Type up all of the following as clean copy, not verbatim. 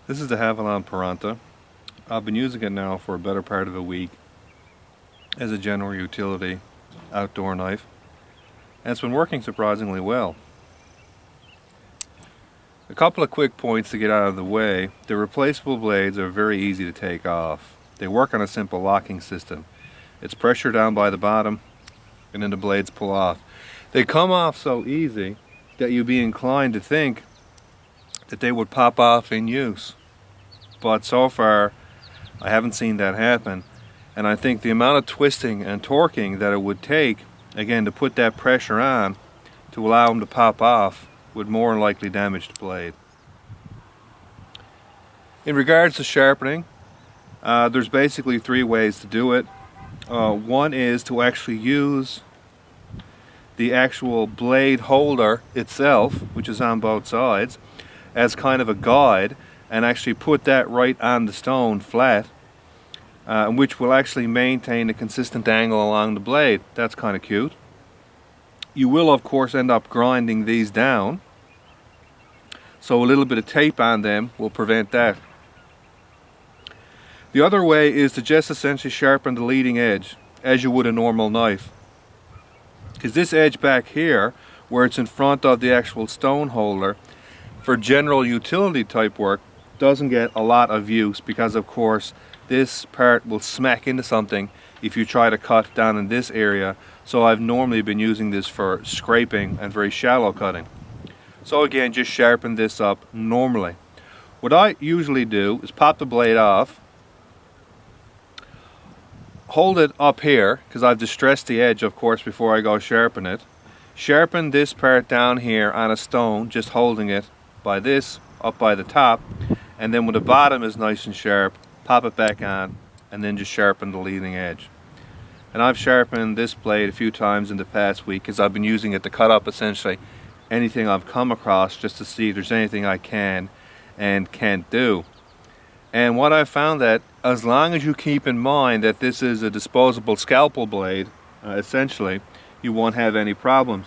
This is the Havalon Piranta. I've been using it now for a better part of a week as a general utility outdoor knife, and it's been working surprisingly well. A couple of quick points to get out of the way. The replaceable blades are very easy to take off. They work on a simple locking system. It's pressure down by the bottom and then the blades pull off. They come off so easy that you'd be inclined to think that they would pop off in use, but so far I haven't seen that happen, and I think the amount of twisting and torquing that it would take, again, to put that pressure on to allow them to pop off would more than likely damage the blade. In regards to sharpening, there's basically three ways to do it. One is to actually use the actual blade holder itself, which is on both sides, as kind of a guide, and actually put that right on the stone flat, which will actually maintain a consistent angle along the blade. That's kind of cute. You will of course end up grinding these down, so a little bit of tape on them will prevent that. The other way is to just essentially sharpen the leading edge as you would a normal knife, because this edge back here, where it's in front of the actual stone holder, for general utility type work doesn't get a lot of use, because of course this part will smack into something if you try to cut down in this area. So I've normally been using this for scraping and very shallow cutting. So again, just sharpen this up normally. What I usually do is pop the blade off, hold it up here because I've distressed the edge of course before I go sharpen it, sharpen this part down here on a stone, just holding it by this up by the top, and then when the bottom is nice and sharp, pop it back on and then just sharpen the leading edge. And I've sharpened this blade a few times in the past week because I've been using it to cut up essentially anything I've come across, just to see if there's anything I can and can't do. And what I've found, that as long as you keep in mind that this is a disposable scalpel blade, essentially, you won't have any problems.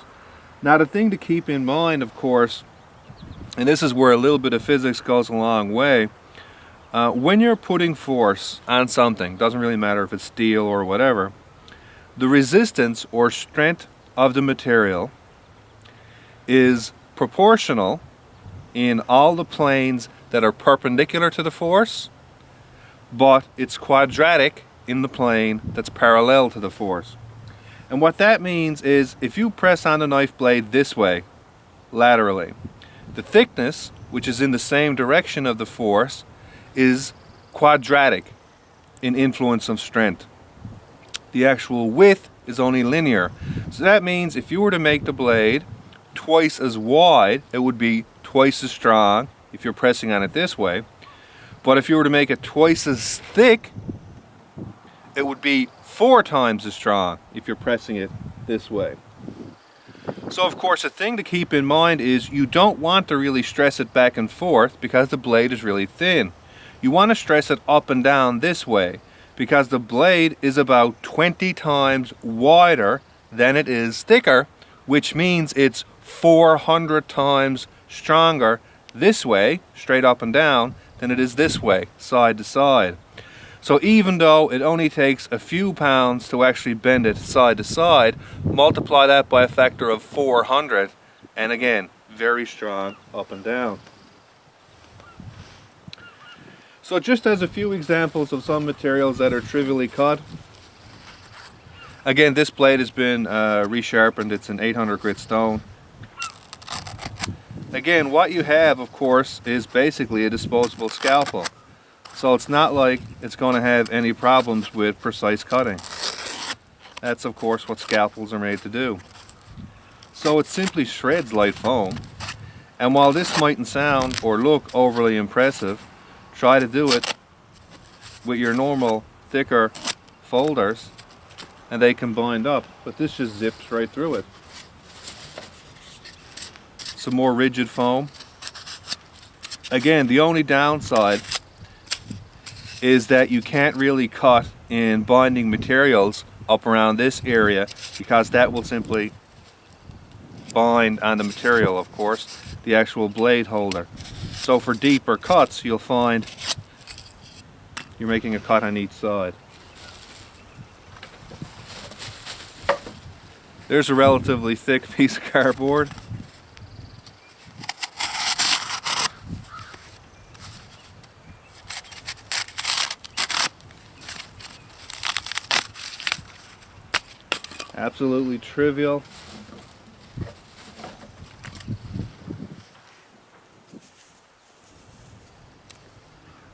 Now the thing to keep in mind, of course, and this is where a little bit of physics goes a long way, when you're putting force on something, doesn't really matter if it's steel or whatever, the resistance or strength of the material is proportional in all the planes that are perpendicular to the force, but it's quadratic in the plane that's parallel to the force. And what that means is, if you press on the knife blade this way, laterally, the thickness, which is in the same direction of the force, is quadratic in influence of strength. The actual width is only linear. So that means if you were to make the blade twice as wide, it would be twice as strong if you're pressing on it this way. But if you were to make it twice as thick, it would be 4 times as strong if you're pressing it this way. So of course the thing to keep in mind is you don't want to really stress it back and forth because the blade is really thin. You want to stress it up and down this way because the blade is about 20 times wider than it is thicker, which means it's 400 times stronger this way, straight up and down, than it is this way, side to side. So even though it only takes a few pounds to actually bend it side to side, multiply that by a factor of 400, and again, very strong up and down. So just as a few examples of some materials that are trivially cut, again, this blade has been resharpened. It's an 800 grit stone. Again, what you have, of course, is basically a disposable scalpel. So it's not like it's going to have any problems with precise cutting. That's of course what scalpels are made to do. So it simply shreds light foam. And while this mightn't sound or look overly impressive, try to do it with your normal thicker folders and they can bind up. But this just zips right through it. Some more rigid foam. Again, the only downside is that you can't really cut in binding materials up around this area because that will simply bind on the material, of course, the actual blade holder. So for deeper cuts, you'll find you're making a cut on each side. There's a relatively thick piece of cardboard. Absolutely trivial.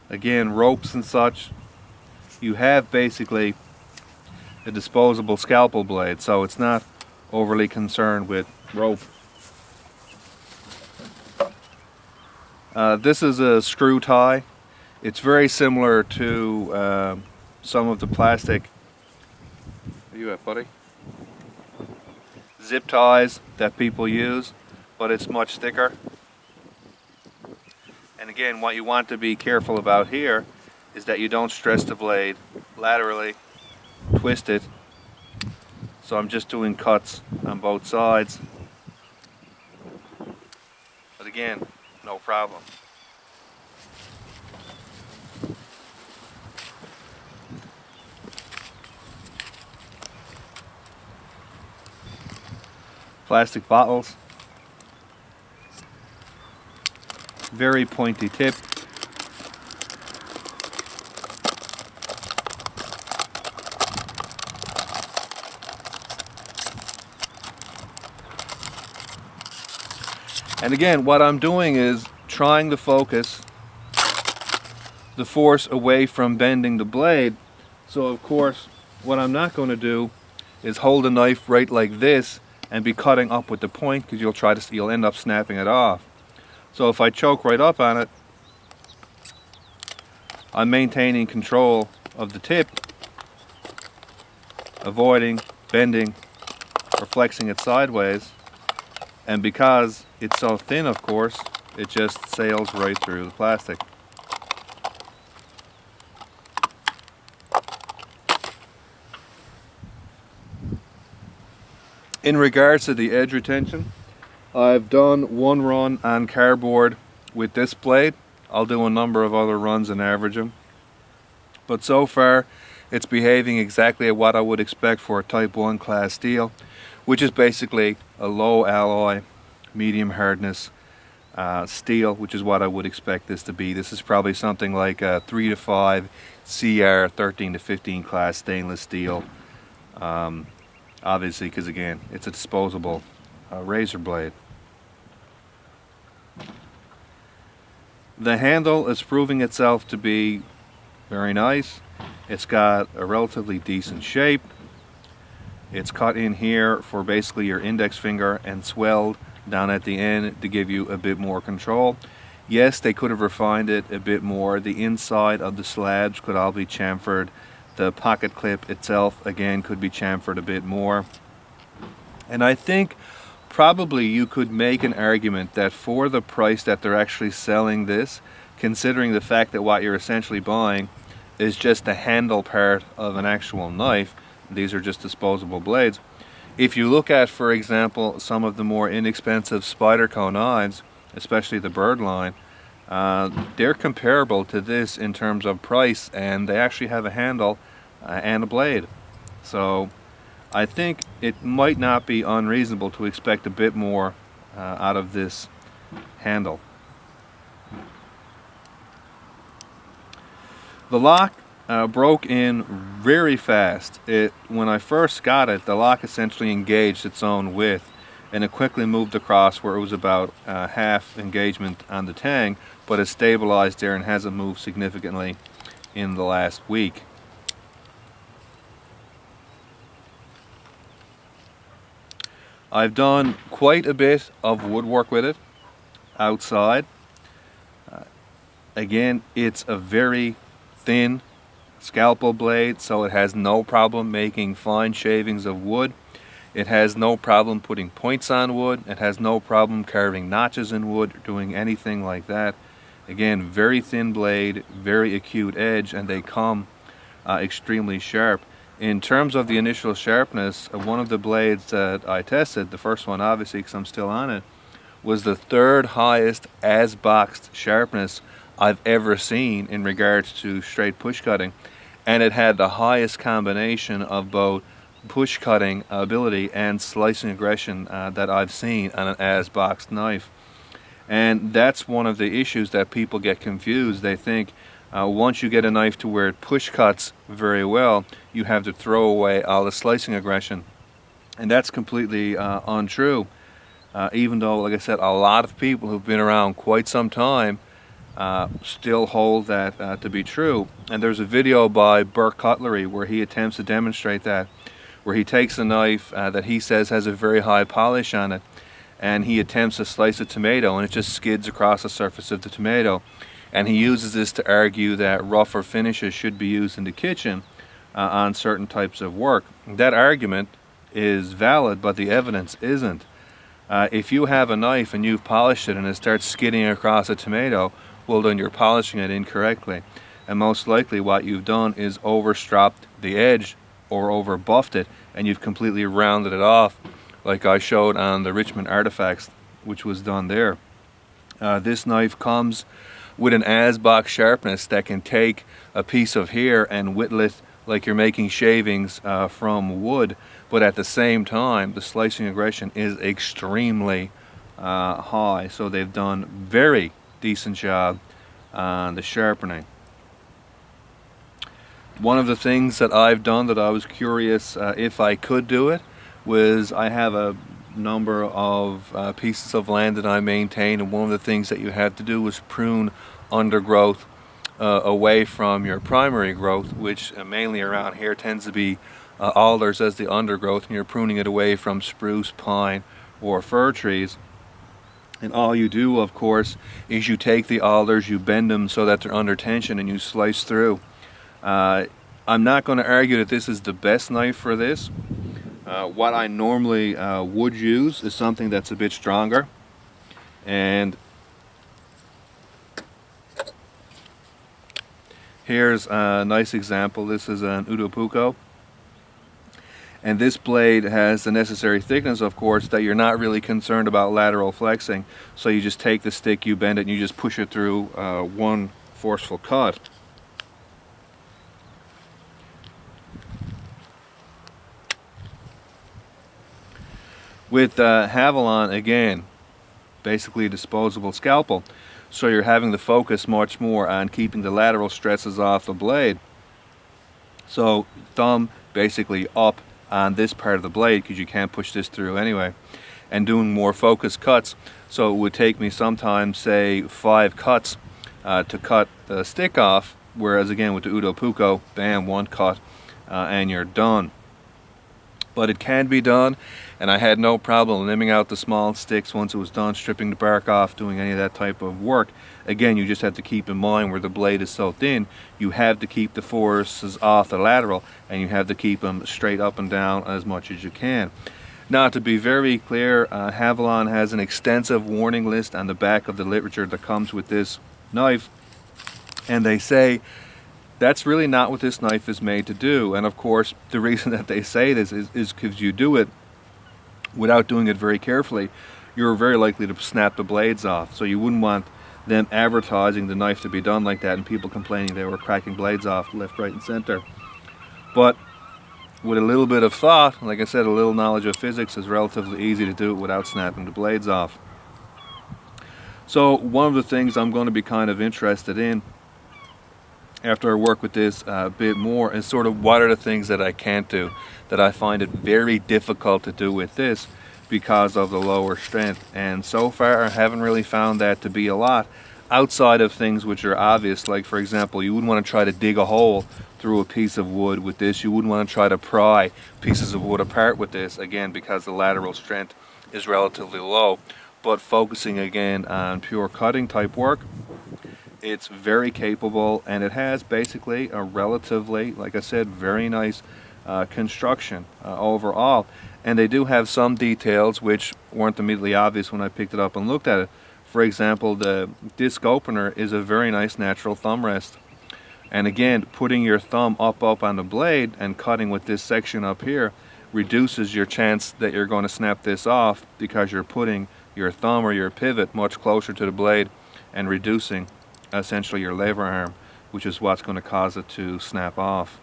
Again, ropes and such. You have basically a disposable scalpel blade, so it's not overly concerned with rope. This is a screw tie. It's very similar to some of the plastic. Where you at, buddy? Zip ties that people use, but it's much thicker. And again, what you want to be careful about here is that you don't stress the blade laterally, twist it. So I'm just doing cuts on both sides. But again, no problem. Plastic bottles. Very pointy tip. And again, what I'm doing is trying to focus the force away from bending the blade. So of course, what I'm not going to do is hold a knife right like this and be cutting up with the point, because you'll end up snapping it off. So if I choke right up on it, I'm maintaining control of the tip, avoiding bending or flexing it sideways. And because it's so thin, of course, it just sails right through the plastic. In regards to the edge retention, I've done one run on cardboard with this blade. I'll do a number of other runs and average them. But so far, it's behaving exactly what I would expect for a Type 1 class steel, which is basically a low alloy, medium hardness steel, which is what I would expect this to be. This is probably something like a 3 to 5 CR 13 to 15 class stainless steel. Obviously, because again, it's a disposable razor blade. The handle is proving itself to be very nice. It's got a relatively decent shape. It's cut in here for basically your index finger and swelled down at the end to give you a bit more control. Yes, they could have refined it a bit more. The inside of the slabs could all be chamfered. The pocket clip itself, again, could be chamfered a bit more. And I think probably you could make an argument that for the price that they're actually selling this, considering the fact that what you're essentially buying is just the handle part of an actual knife, these are just disposable blades. If you look at, for example, some of the more inexpensive Spyderco knives, especially the Bird line, they're comparable to this in terms of price, and they actually have a handle and a blade. So I think it might not be unreasonable to expect a bit more out of this handle. The lock broke in very fast. When I first got it, the lock essentially engaged its own width, and it quickly moved across where it was about half engagement on the tang, but it's stabilized there and hasn't moved significantly in the last week. I've done quite a bit of woodwork with it outside. Again, it's a very thin scalpel blade, so it has no problem making fine shavings of wood. It has no problem putting points on wood. It has no problem carving notches in wood or doing anything like that. Again, very thin blade, very acute edge, and they come extremely sharp. In terms of the initial sharpness, one of the blades that I tested, the first one obviously because I'm still on it, was the third highest as boxed sharpness I've ever seen in regards to straight push cutting, and it had the highest combination of both push cutting ability and slicing aggression that I've seen on an as boxed knife. And that's one of the issues that people get confused. They think once you get a knife to where it push cuts very well, you have to throw away all the slicing aggression, and that's completely untrue. Even though, like I said, a lot of people who've been around quite some time still hold that to be true. And there's a video by BurkeCutlery where he attempts to demonstrate that, where he takes a knife that he says has a very high polish on it, and he attempts to slice a tomato, and it just skids across the surface of the tomato. And he uses this to argue that rougher finishes should be used in the kitchen on certain types of work. That argument is valid, but the evidence isn't. If you have a knife and you've polished it and it starts skidding across a tomato, well, then you're polishing it incorrectly. And most likely what you've done is overstropped the edge or over buffed it, and you've completely rounded it off, like I showed on the Richmond Artifacts, which was done there. This knife comes with an as-box sharpness that can take a piece of hair and whittle it like you're making shavings from wood, but at the same time the slicing aggression is extremely high, so they've done very decent job on the sharpening. One of the things that I've done that I was curious if I could do it was, I have a number of pieces of land that I maintain, and one of the things that you have to do was prune undergrowth away from your primary growth, which mainly around here tends to be alders as the undergrowth, and you're pruning it away from spruce, pine, or fir trees. And all you do, of course, is you take the alders, you bend them so that they're under tension, and you slice through. I'm not going to argue that this is the best knife for this. What I normally would use is something that's a bit stronger, and here's a nice example. This is an Udopuco, and this blade has the necessary thickness, of course, that you're not really concerned about lateral flexing. So you just take the stick, you bend it, and you just push it through one forceful cut. With Havalon, again, basically a disposable scalpel, so you're having to focus much more on keeping the lateral stresses off the blade. So thumb basically up on this part of the blade, because you can't push this through anyway, and doing more focused cuts. So it would take me sometimes, say, 5 cuts to cut the stick off, whereas again with the Udopuco, bam, 1 cut and you're done. But it can be done, and I had no problem limbing out the small sticks once it was done, stripping the bark off, doing any of that type of work. Again, you just have to keep in mind where the blade is so thin, you have to keep the forces off the lateral, and you have to keep them straight up and down as much as you can. Now, to be very clear, Havalon has an extensive warning list on the back of the literature that comes with this knife, and they say that's really not what this knife is made to do. And of course, the reason that they say this is because you do it without doing it very carefully, you're very likely to snap the blades off. So you wouldn't want them advertising the knife to be done like that and people complaining they were cracking blades off left, right, and center. But with a little bit of thought, like I said, a little knowledge of physics, is relatively easy to do it without snapping the blades off. So one of the things I'm going to be kind of interested in after I work with this a bit more is sort of what are the things that I can't do, that I find it very difficult to do with this because of the lower strength. And so far I haven't really found that to be a lot, outside of things which are obvious. Like, for example, you wouldn't want to try to dig a hole through a piece of wood with this. You wouldn't want to try to pry pieces of wood apart with this, again, because the lateral strength is relatively low. But focusing again on pure cutting type work, it's very capable, and it has basically a relatively, like I said, very nice construction overall. And they do have some details which weren't immediately obvious when I picked it up and looked at it. For example, the disc opener is a very nice natural thumb rest. And again, putting your thumb up on the blade and cutting with this section up here reduces your chance that you're going to snap this off, because you're putting your thumb or your pivot much closer to the blade and reducing essentially your lever arm, which is what's going to cause it to snap off.